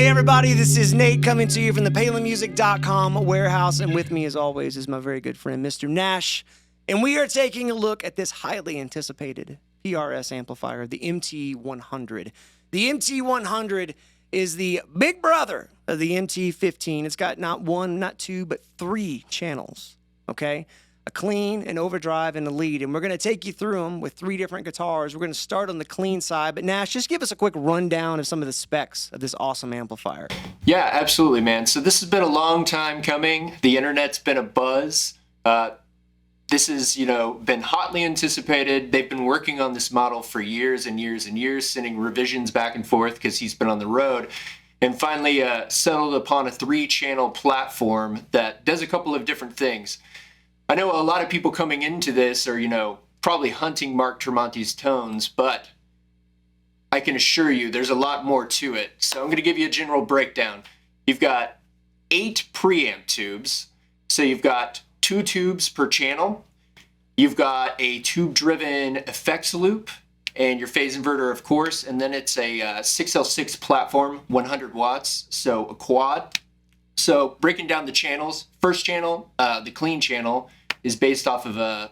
Hey everybody, this is Nate coming to you from the PalenMusic.com warehouse, and with me as always is my very good friend Mr. Nash, and we are taking a look at this highly anticipated PRS amplifier, the MT100. The MT100 is the big brother of the MT15. It's got not one, not two, but three channels, okay? A clean, an overdrive, and a lead. And we're going to take you through them with three different guitars. We're going to start on the clean side. But Nash, just give us a quick rundown of some of the specs of this awesome amplifier. Yeah, absolutely, man. So this has been a long time coming. The internet's been abuzz. This has, been hotly anticipated. They've been working on this model for years and years and years, sending revisions back and forth because he's been on the road. And finally settled upon a three-channel platform that does a couple of different things. I know a lot of people coming into this are, probably hunting Mark Tremonti's tones, but I can assure you there's a lot more to it. So I'm going to give you a general breakdown. You've got 8 preamp tubes. So you've got 2 tubes per channel. You've got a tube-driven effects loop and your phase inverter, of course. And then it's a 6L6 platform, 100 watts, so a quad. So breaking down the channels, first channel, the clean channel, is based off of a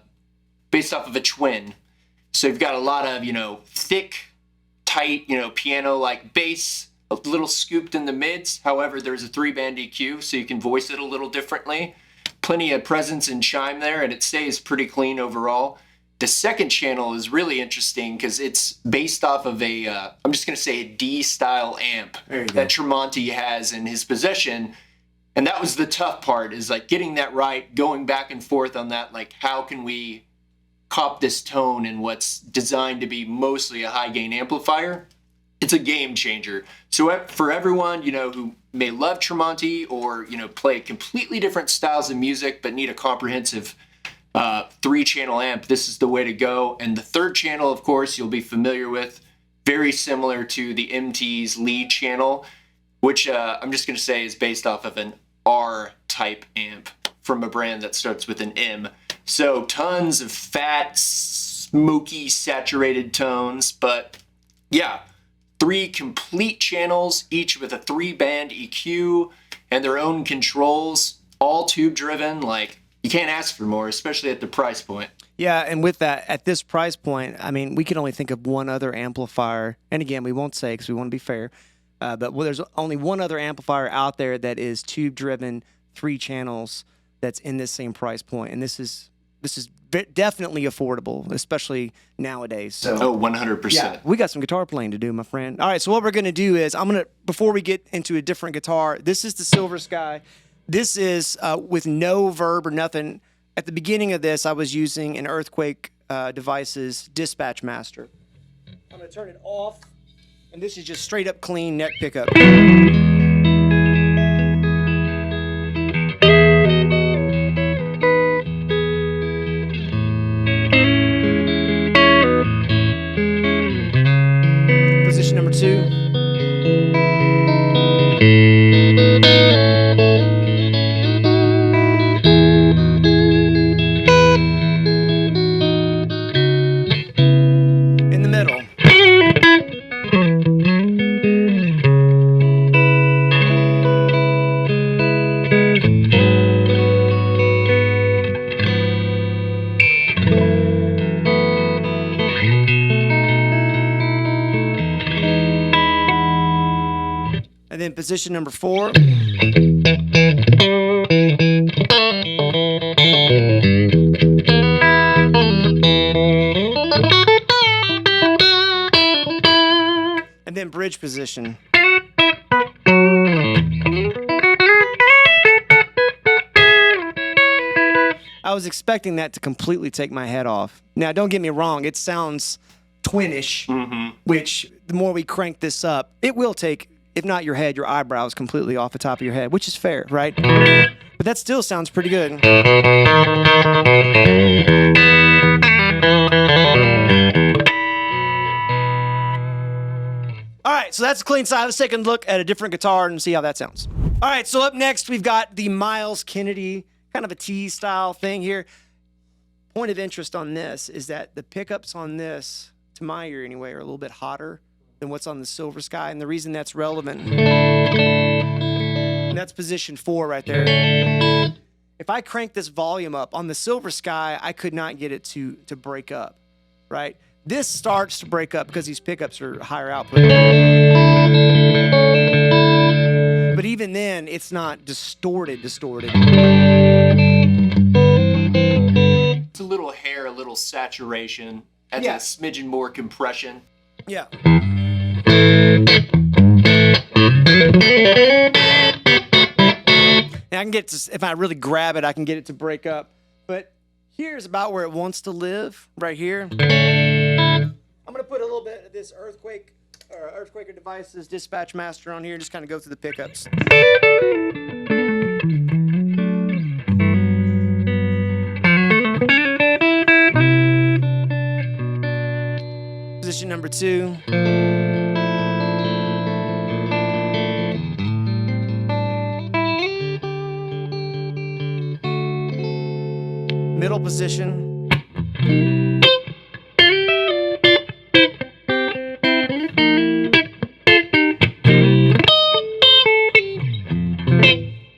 twin. So you've got a lot of thick, tight, piano-like bass, a little scooped in the mids. However, there's a 3-band EQ, so you can voice it a little differently. Plenty of presence and chime there, and it stays pretty clean overall. The second channel is really interesting because it's based off of a, I'm just going to say a D-style amp that Tremonti has in his possession. And that was the tough part, is like getting that right, going back and forth on that, like how can we cop this tone in what's designed to be mostly a high gain amplifier. It's a game changer. So for everyone, who may love Tremonti or, play completely different styles of music but need a comprehensive 3-channel amp, this is the way to go. And the third channel, of course, you'll be familiar with, very similar to the MT's lead channel, which I'm just going to say is based off of an R-type amp from a brand that starts with an M. So tons of fat, smoky, saturated tones, but yeah, 3 complete channels, each with a 3-band EQ and their own controls, all tube-driven. Like, you can't ask for more, especially at the price point. Yeah, and with that, at this price point, I mean, we can only think of one other amplifier. And again, we won't say because we want to be fair. But there's only one other amplifier out there that is tube-driven, 3 channels, that's in this same price point. And this is definitely affordable, especially nowadays. So, 100%. Yeah, we got some guitar playing to do, my friend. All right, so what we're going to do is before we get into a different guitar, this is the Silver Sky. This is with no verb or nothing. At the beginning of this, I was using an Earthquake Devices Dispatch Master. I'm going to turn it off. And this is just straight up clean neck pickup. Position number 2. In the middle. And then position number 4. And then bridge position. I was expecting that to completely take my head off. Now, don't get me wrong, it sounds twinish, which the more we crank this up, it will take, if not your head, your eyebrows completely off the top of your head, which is fair, right? But that still sounds pretty good. All right, so that's a clean side. Let's take a look at a different guitar and see how that sounds. All right, so up next, we've got the Miles Kennedy, kind of a T-style thing here. Point of interest on this is that the pickups on this, to my ear anyway, are a little bit hotter than what's on the Silver Sky. And the reason that's relevant, and that's position 4 right there. If I crank this volume up on the Silver Sky, I could not get it to break up, right? This starts to break up because these pickups are higher output. But even then, it's not distorted. It's a little hair, a little saturation, adds Yeah. a smidgen more compression. Yeah. And I can get to, if I really grab it, I can get it to break up. But here's about where it wants to live, right here. I'm gonna put a little bit of this Earthquaker Devices Dispatch Master on here and just kind of go through the pickups. Position number 2. Middle position.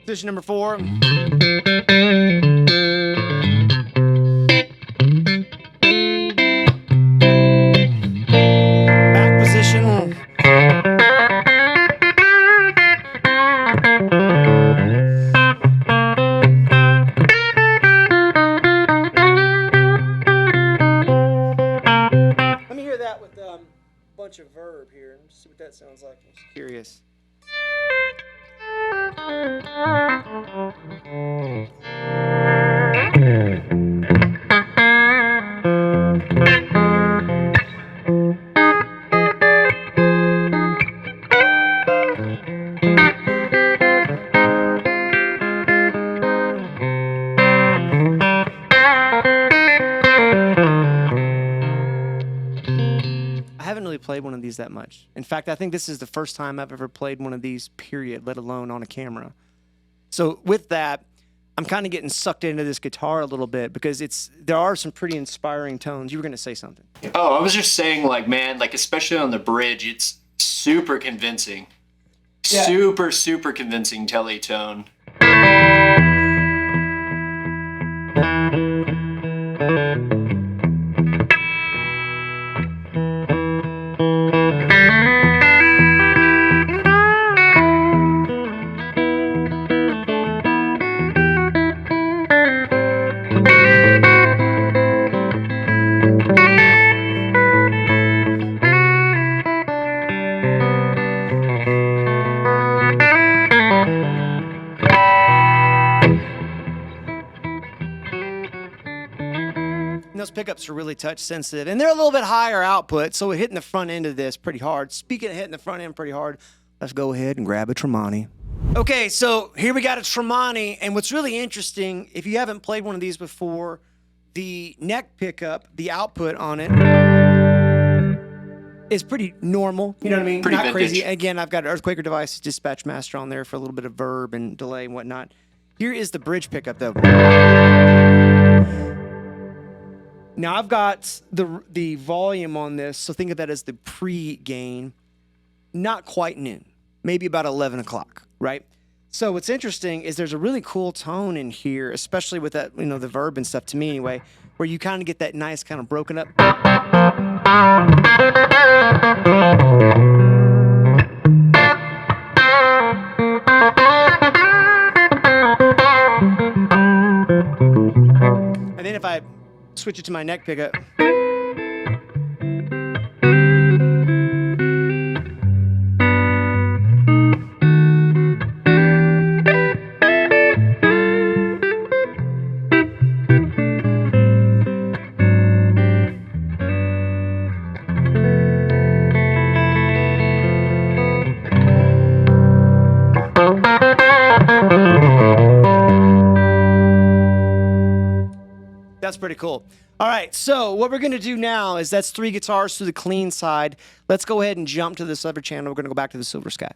Position number 4. Back position. Let me hear that with a bunch of verb here. Let's see what that sounds like. I'm just curious. Played one of these that much. In fact, I think this is the first time I've ever played one of these, period, let alone on a camera. So with that, I'm kind of getting sucked into this guitar a little bit because there are some pretty inspiring tones. You were going to say something. Oh, I was just saying, like, man, like, especially on the bridge, it's super convincing. Yeah. Super convincing telly tone. Those pickups are really touch sensitive and they're a little bit higher output, so we're hitting the front end of this pretty hard. Speaking of hitting the front end pretty hard, let's go ahead and grab a Tremonti. Okay, so here we got a Tremonti, and what's really interesting, if you haven't played one of these before, the neck pickup, the output on it is pretty normal. You know what I mean? Pretty Not vintage. crazy. Again, I've got Earthquaker Devices Dispatch Master on there for a little bit of verb and delay and whatnot. Here is the bridge pickup though. Now I've got the volume on this, so think of that as the pre-gain. Not quite noon, maybe about 11 o'clock, right? So what's interesting is there's a really cool tone in here, especially with that, the verb and stuff to me anyway, where you kind of get that nice kind of broken up. And then if I switch it to my neck pickup. That's pretty cool. All right, so what we're going to do now is that's 3 guitars to the clean side. Let's go ahead and jump to this other channel. We're going to go back to the Silver Sky.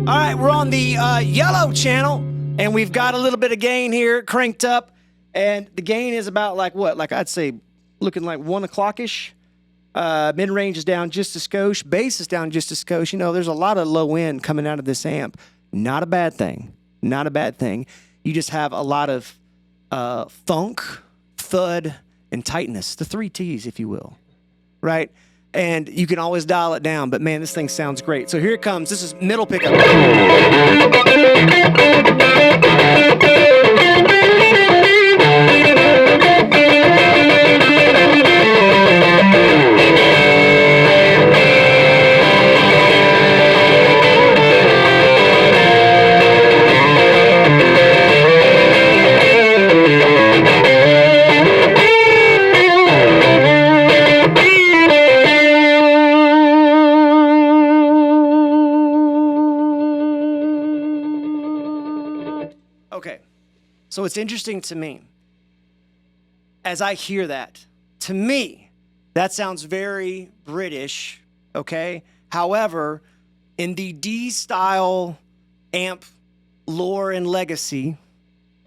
All right, we're on the yellow channel, and we've got a little bit of gain here cranked up, and the gain is about like what? Like I'd say looking like 1 o'clock-ish. Mid-range is down just a skosh. Bass is down just a skosh. You know, there's a lot of low end coming out of this amp. Not a bad thing. Not a bad thing. You just have a lot of funk, thud, and tightness. The 3 T's, if you will. Right? And you can always dial it down. But, man, this thing sounds great. So here it comes. This is middle pickup. Okay, so it's interesting to me, as I hear that, to me, that sounds very British, okay? However, in the D-style amp lore and legacy,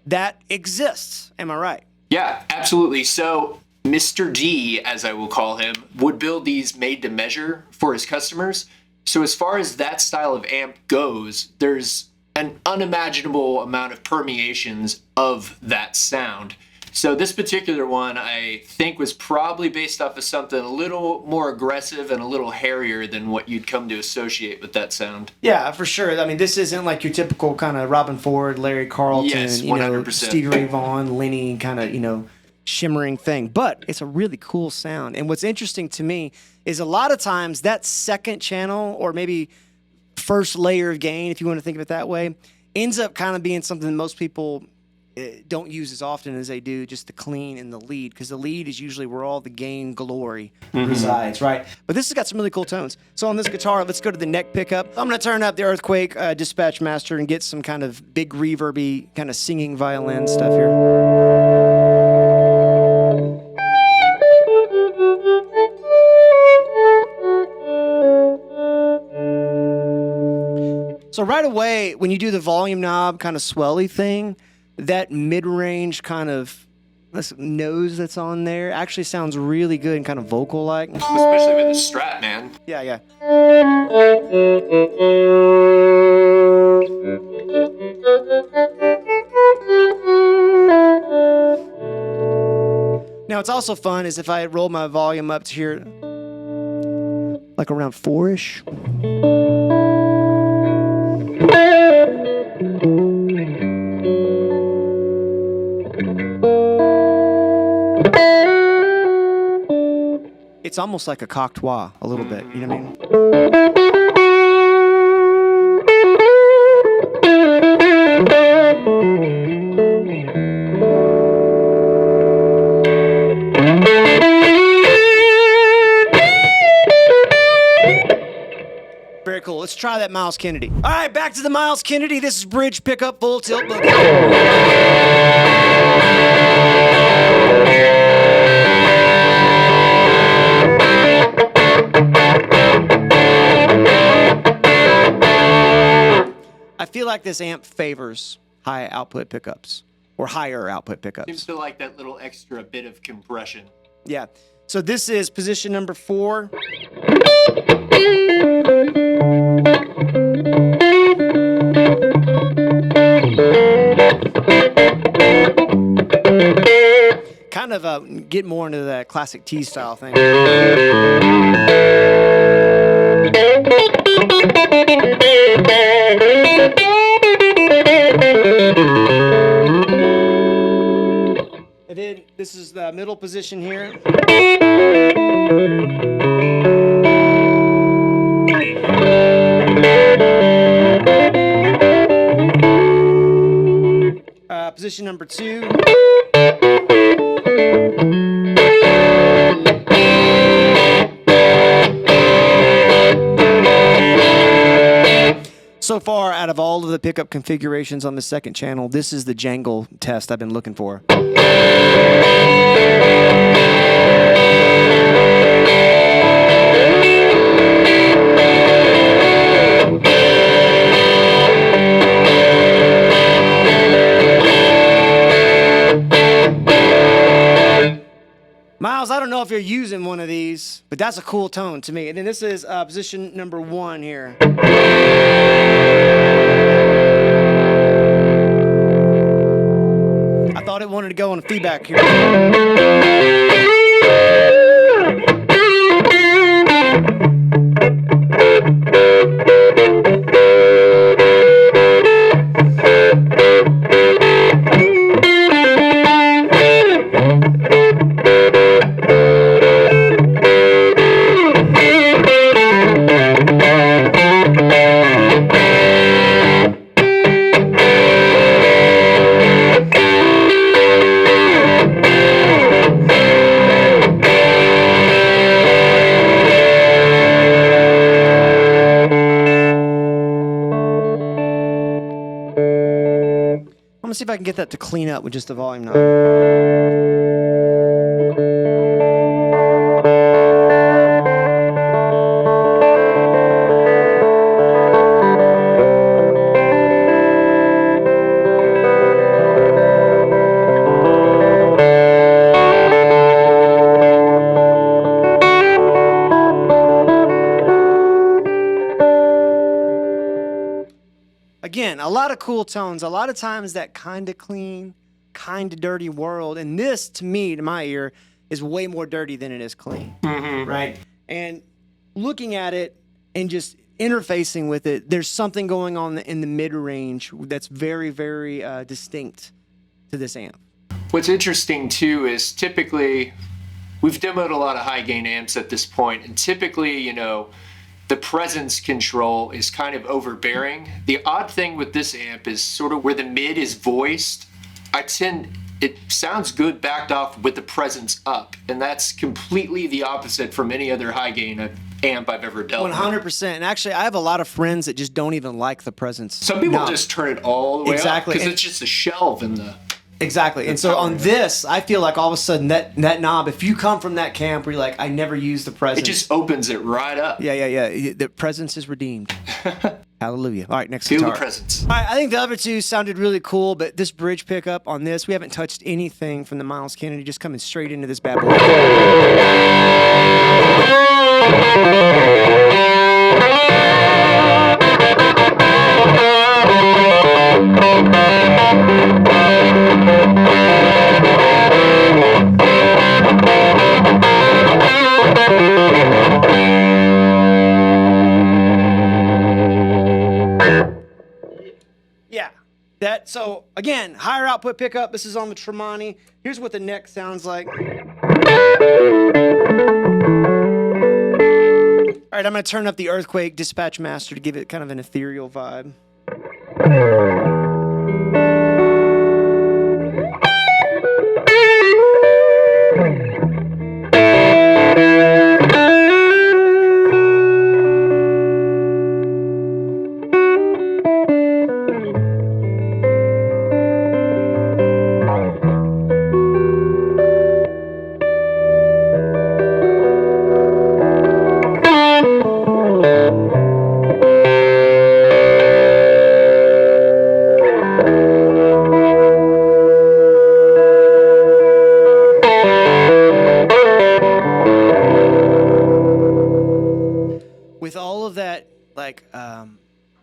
that exists. Am I right? Yeah, absolutely. So Mr. D, as I will call him, would build these made to measure for his customers. So as far as that style of amp goes, there's an unimaginable amount of permeations of that sound. So this particular one, I think, was probably based off of something a little more aggressive and a little hairier than what you'd come to associate with that sound. Yeah, for sure. I mean, this isn't like your typical kind of Robin Ford, Larry Carlton, Yes, you know, 100%. Stevie Ray Vaughan, Lenny kind of, you know, shimmering thing. But it's a really cool sound. And what's interesting to me is a lot of times that second channel, or maybe first layer of gain, if you want to think of it that way, ends up kind of being something that most people don't use as often as they do just the clean and the lead, because the lead is usually where all the gain glory resides, right? But this has got some really cool tones. So on this guitar, let's go to the neck pickup. I'm going to turn up the Earthquake Dispatch Master and get some kind of big reverby, kind of singing violin stuff here. So right away, when you do the volume knob kind of swelly thing, that mid-range kind of nose that's on there actually sounds really good and kind of vocal-like. Especially with the Strat, man. Yeah, yeah. Now, what's also fun is if I roll my volume up to here, like around 4-ish. It's almost like a cocktois, a little bit, you know what I mean? Very cool. Let's try that Miles Kennedy. All right, back to the Miles Kennedy. This is bridge pickup, full tilt boogie. I feel like this amp favors high output pickups or higher output pickups. Seems to like that little extra bit of compression. Yeah. So this is position number 4. Kind of get more into that classic T style thing. And then this is the middle position here. Position number 2. So far, out of all of the pickup configurations on the second channel, this is the jangle test I've been looking for. Miles, I don't don't know if you're using one of these, but that's a cool tone to me. And then this is position number 1 here. I thought it wanted to go on feedback here. I'm gonna see if I can get that to clean up with just the volume knob. Again, a lot of cool tones, a lot of times that kind of clean, kind of dirty world. And this, to me, to my ear, is way more dirty than it is clean, right? And looking at it and just interfacing with it, there's something going on in the mid-range that's very, very distinct to this amp. What's interesting, too, is typically, we've demoed a lot of high-gain amps at this point, and typically, you know, the presence control is kind of overbearing. The odd thing with this amp is sort of where the mid is voiced. It sounds good backed off with the presence up, and that's completely the opposite from any other high gain amp I've ever dealt with. 100%. And actually, I have a lot of friends that just don't even like the presence. Some people just turn it all the way up because it's just a shelve in the... Exactly. And so on this, I feel like all of a sudden that knob, if you come from that camp where you're like, I never use the presence. It just opens it right up. Yeah. The presence is redeemed. Hallelujah. All right, next Feel guitar. the presence. All right, I think the other two sounded really cool, but this bridge pickup on this, we haven't touched anything from the Miles Kennedy, just coming straight into this bad boy. So again, higher output pickup. This is on the Tremonti. Here's what the neck sounds like. All right, I'm going to turn up the Earthquake Dispatch Master to give it kind of an ethereal vibe.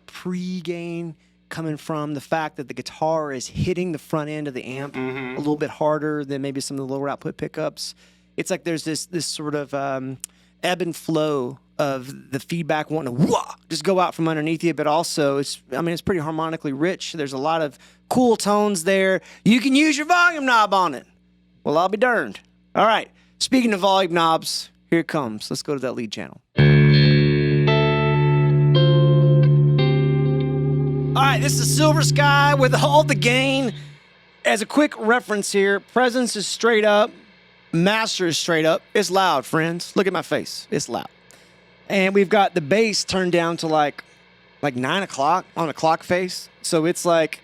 Pre-gain coming from the fact that the guitar is hitting the front end of the amp a little bit harder than maybe some of the lower output pickups. It's like there's this sort of ebb and flow of the feedback wanting to just go out from underneath you, but also it's pretty harmonically rich. There's a lot of cool tones there. You can use your volume knob on it. Well, I'll be darned. All right, speaking of volume knobs, here it comes. Let's go to that lead channel. All right, this is Silver Sky with all the gain. As a quick reference here, presence is straight up, master is straight up. It's loud, friends. Look at my face. It's loud. And we've got the bass turned down to like 9 o'clock on a clock face. So it's like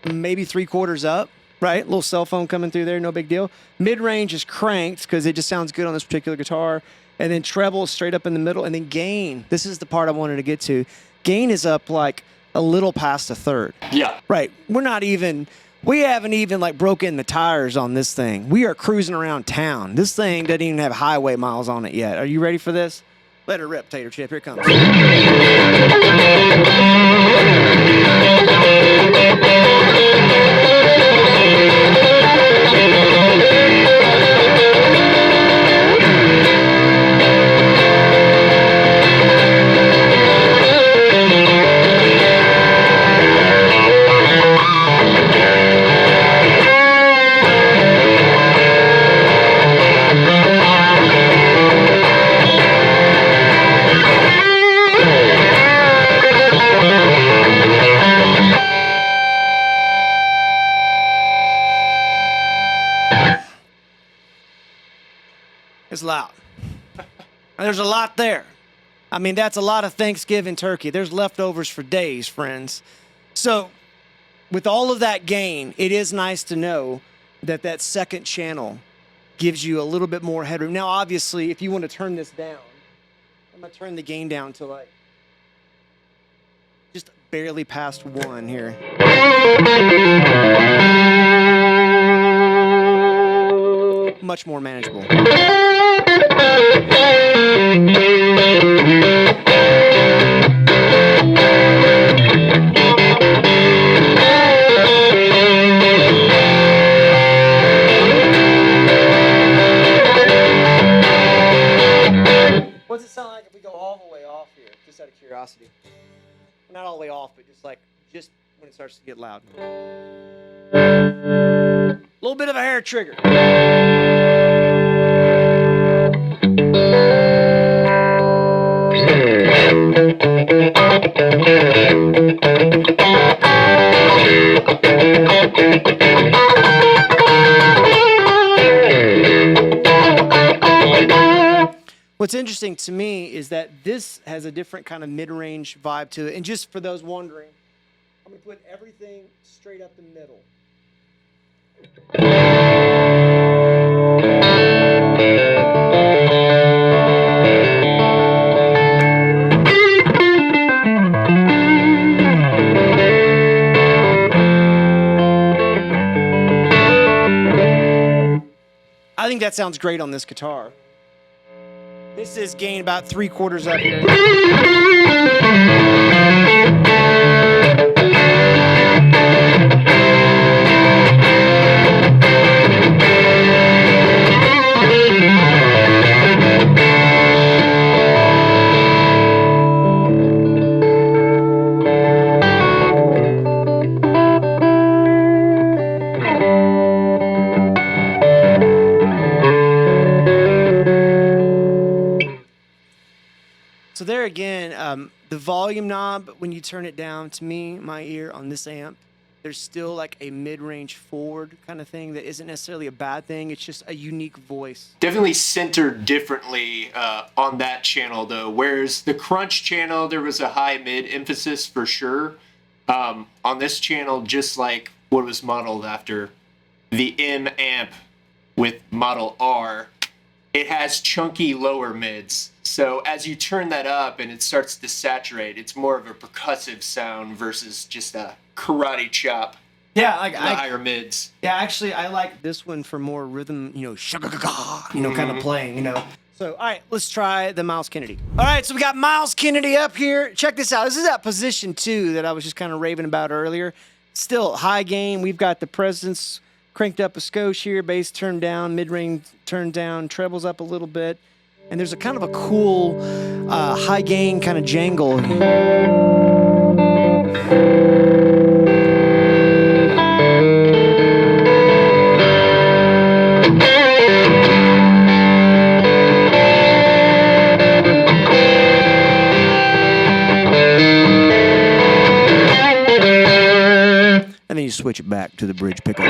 maybe 3/4 up, right? Little cell phone coming through there, no big deal. Mid-range is cranked because it just sounds good on this particular guitar. And then treble is straight up in the middle. And then gain, this is the part I wanted to get to. Gain is up like a little past a third. Yeah. Right. We're not even We haven't even like broken the tires on this thing. We are cruising around town. This thing doesn't even have highway miles on it yet. Are you ready for this? Let her rip, Tater Chip. Here it comes. It's loud. There's a lot there. I mean, that's a lot of Thanksgiving turkey. There's leftovers for days, friends. So, with all of that gain, it is nice to know that that second channel gives you a little bit more headroom. Now, obviously, if you want to turn this down, I'm going to turn the gain down to like just barely past 1 here. Much more manageable. What's it sound like if we go all the way off here? Just out of curiosity. Not all the way off, but just when it starts to get loud. A little bit of a hair trigger. What's interesting to me is that this has a different kind of mid-range vibe to it. And just for those wondering, I'm going to put everything straight up the middle. I think that sounds great on this guitar. This is gain about 3/4 up here. So there again, the volume knob, when you turn it down, to me, my ear on this amp, there's still like a mid-range forward kind of thing that isn't necessarily a bad thing. It's just a unique voice. Definitely centered differently on that channel, though. Whereas the crunch channel, there was a high-mid emphasis for sure. On this channel, just like what was modeled after the M amp with Model R, it has chunky lower mids. So as you turn that up and it starts to saturate, it's more of a percussive sound versus just a karate chop. Yeah, like higher mids. Yeah, actually, I like this one for more rhythm, kind of playing, So, all right, let's try the Miles Kennedy. All right, so we got Miles Kennedy up here. Check this out. This is that position 2 that I was just kind of raving about earlier. Still high gain. We've got the presence cranked up a skosh here, bass turned down, mid-range turned down, trebles up a little bit. And there's a kind of a cool high gain kind of jangle. And then you switch it back to the bridge pickup.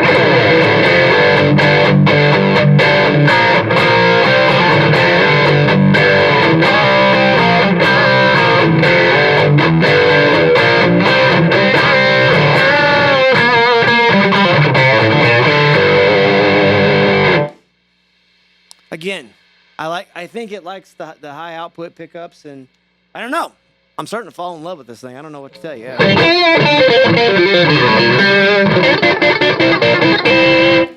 Again, I think it likes the high output pickups, and I don't know. I'm starting to fall in love with this thing. I don't know what to tell you.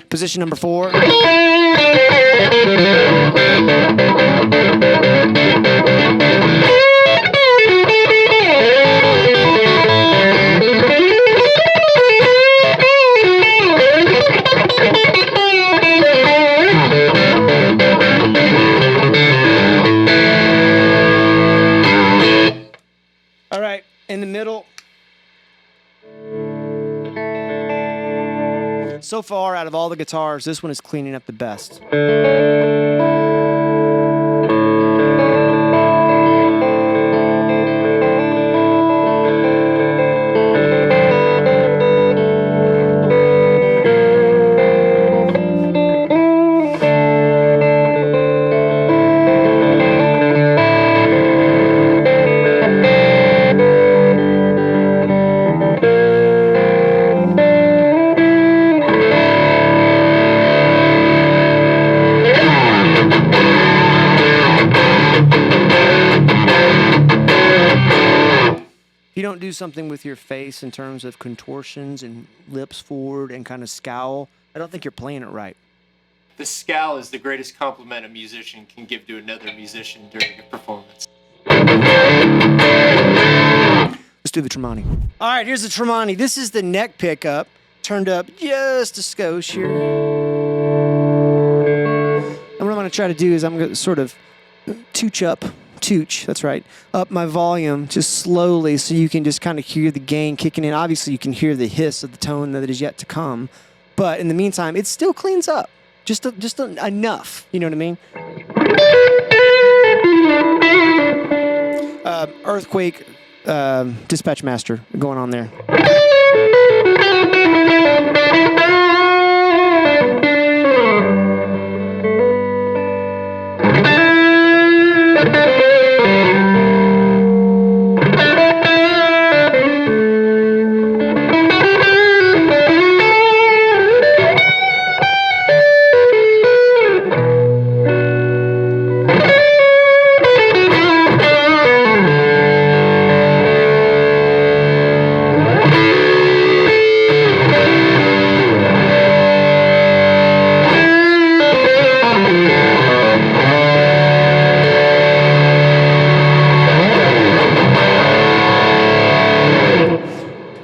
Position number 4. All right, in the middle. So far, out of all the guitars, this one is cleaning up the best. You don't do something with your face in terms of contortions and lips forward and kind of scowl, I don't think you're playing it right. The scowl is the greatest compliment a musician can give to another musician during a performance. Let's do the Tremonti. All right, here's the Tremonti. This is the neck pickup, turned up just a skosh here. And what I'm going to try to do is I'm going to sort of tooch, that's right, up my volume just slowly so you can just kind of hear the gain kicking in. Obviously, you can hear the hiss of the tone that is yet to come. But in the meantime, it still cleans up. Just enough, you know what I mean? Earthquake dispatch master going on there.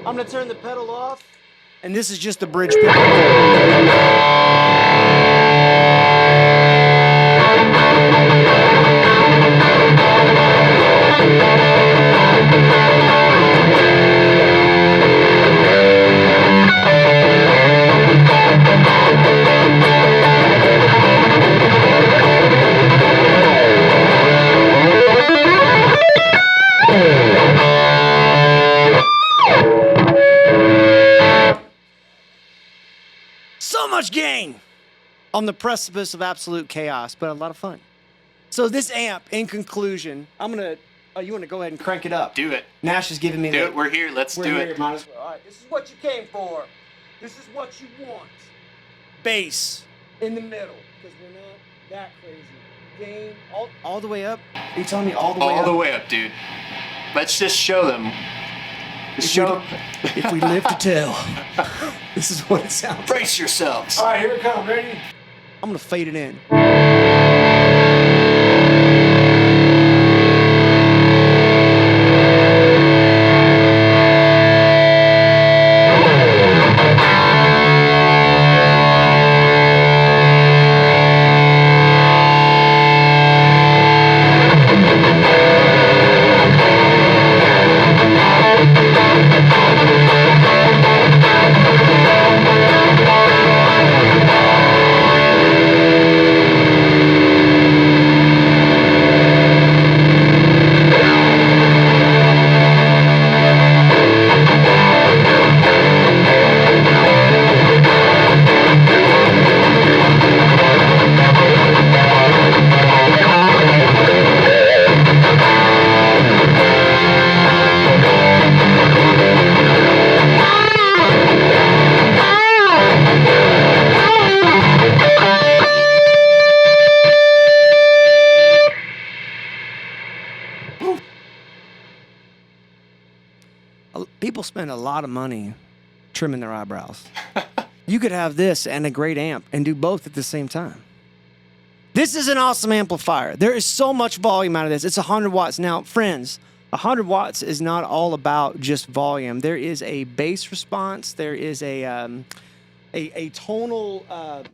I'm going to turn the pedal off, and this is just the bridge pedal. So much gain on the precipice of absolute chaos, but a lot of fun. So this amp, in conclusion, I'm gonna. Oh, you want to go ahead and crank it up? Do it. Nash is giving me. Do it. We're here. Let's do it. Might as well. All right. This is what you came for. This is what you want. Bass in the middle, because we're not that crazy. Gain all the way up. Are you telling me all the way up? All the way up, dude. Let's just show them. If we live to tell, this is what it sounds like. Brace yourselves. All right, here we come. Ready? I'm gonna fade it in. People spend a lot of money trimming their eyebrows. You could have this and a great amp and do both at the same time. This is an awesome amplifier. There is so much volume out of this. It's 100 watts. Now, friends, 100 watts is not all about just volume. There is a bass response. There is a tonal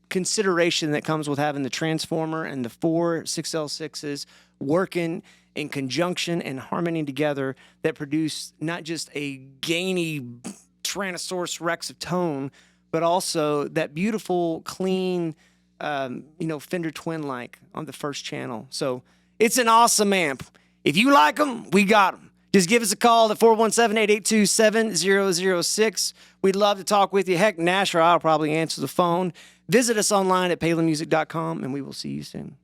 consideration that comes with having the transformer and the 4 6L6s working in conjunction and harmony together that produce not just a gainy Tyrannosaurus Rex of tone, but also that beautiful, clean, Fender Twin-like on the first channel. So it's an awesome amp. If you like them, we got them. Just give us a call at 417-882-7006. We'd love to talk with you. Heck, Nash or I'll probably answer the phone. Visit us online at palenmusic.com, and we will see you soon.